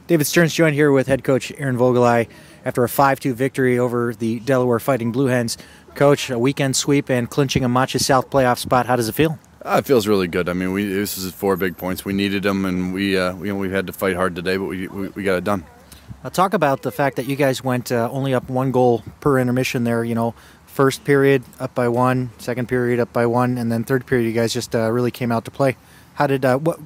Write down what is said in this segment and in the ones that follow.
David Stearns joined here with head coach Aaron Voegtli after a 5-2 victory over the Delaware Fighting Blue Hens. Coach, a weekend sweep and clinching a MACHA South playoff spot. How does it feel? It feels really good. I mean, this was 4 big points. We needed them, and we had to fight hard today, but we got it done. Talk about the fact that you guys went only up 1 goal per intermission there. You know, first period up by 1, second period up by 1, and then third period you guys just really came out to play. How did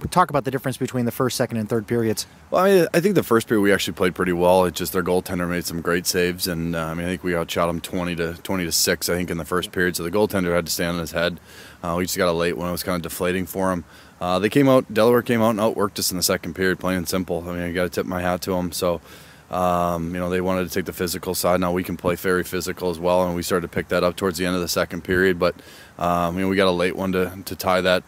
talk about the difference between the first, second, and third periods? Well, I mean, I think the first period we actually played pretty well. It's just their goaltender made some great saves, and I think we outshot them 20-6. I think in the first period, so the goaltender had to stand on his head. We just got a late one. It was kind of deflating for him. Delaware came out and outworked us in the second period, plain and simple. I mean, I got to tip my hat to them. So, they wanted to take the physical side. Now we can play very physical as well, and we started to pick that up towards the end of the second period. But we got a late one to tie that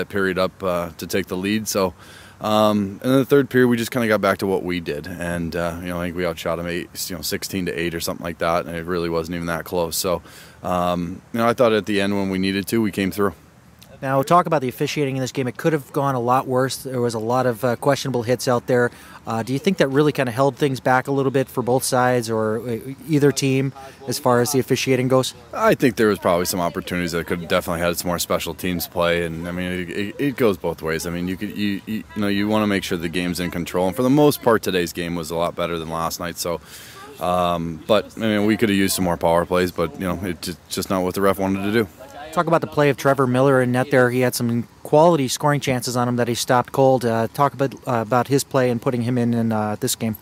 period up to take the lead. So, and then the third period we just kind of got back to what we did, and I think we outshot them 16-8 or something like that, and it really wasn't even that close. So, I thought at the end when we needed to, we came through. Now, talk about the officiating in this game. It could have gone a lot worse. There was a lot of questionable hits out there. Do you think that really kind of held things back a little bit for both sides or either team as far as the officiating goes? I think there was probably some opportunities that could definitely had some more special teams play, and I mean it goes both ways. I mean you want to make sure the game's in control, and for the most part today's game was a lot better than last night. So, but I mean we could have used some more power plays, but it's just not what the ref wanted to do. Talk about the play of Trevor Miller in net there. He had some quality scoring chances on him that he stopped cold. Talk about his play and putting him in this game.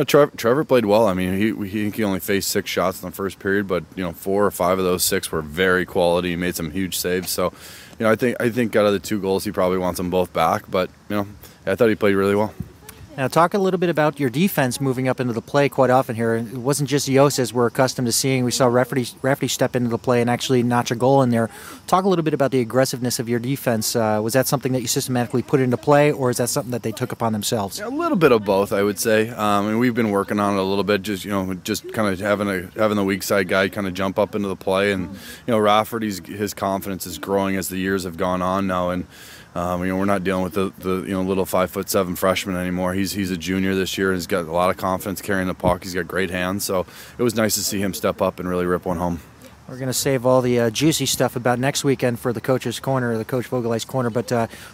Trevor played well. I mean, he only faced 6 shots in the first period, but 4 or 5 of those 6 were very quality. He made some huge saves. So, I think out of the 2 goals, he probably wants them both back. But I thought he played really well. Now, talk a little bit about your defense moving up into the play quite often here. It wasn't just Yos as we're accustomed to seeing. We saw Rafferty step into the play and actually notch a goal in there. Talk a little bit about the aggressiveness of your defense. Was that something that you systematically put into play, or is that something that they took upon themselves? A little bit of both, I would say. And we've been working on it a little bit, just kind of having the weak side guy kind of jump up into the play. And Rafferty's his confidence is growing as the years have gone on now, and we're not dealing with the little 5'7" freshman anymore. He's a junior this year, and he's got a lot of confidence carrying the puck. He's got great hands, so it was nice to see him step up and really rip one home. We're going to save all the juicy stuff about next weekend for the Coach's Corner, the Coach Voegtli's Corner, but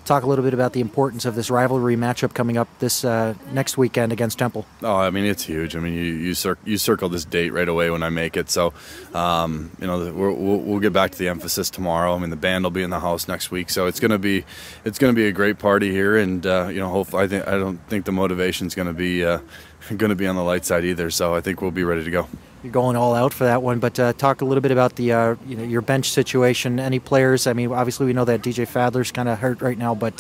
talk a little bit about the importance of this rivalry matchup coming up this next weekend against Temple. Oh, I mean, it's huge. I mean, you circle this date right away when I make it, so we'll get back to the emphasis tomorrow. I mean, the band will be in the house next week, so it's going to be a great party here, and hopefully, I don't think the motivation's going to be on the light side either. So I think we'll be ready to go. You're going all out for that one, but talk a little bit about the your bench situation. Any players? I mean, obviously we know that DJ Fowler's kind of hurt right now, but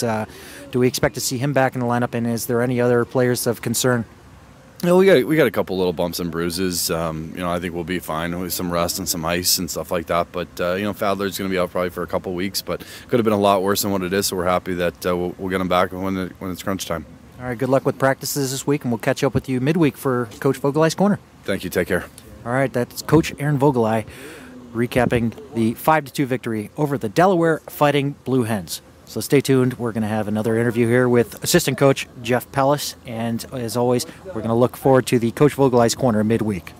do we expect to see him back in the lineup? And is there any other players of concern? We got a couple little bumps and bruises. I think we'll be fine with some rest and some ice and stuff like that. But Fowler's going to be out probably for a couple weeks, but could have been a lot worse than what it is. So we're happy that we'll get him back when it's crunch time. All right, good luck with practices this week, and we'll catch up with you midweek for Coach Voegtli's Corner. Thank you. Take care. All right, that's Coach Aaron Voegtli recapping the 5-2 victory over the Delaware Fighting Blue Hens. So stay tuned. We're going to have another interview here with assistant coach Jeff Pellis, and as always, we're going to look forward to the Coach Voegtli's Corner midweek.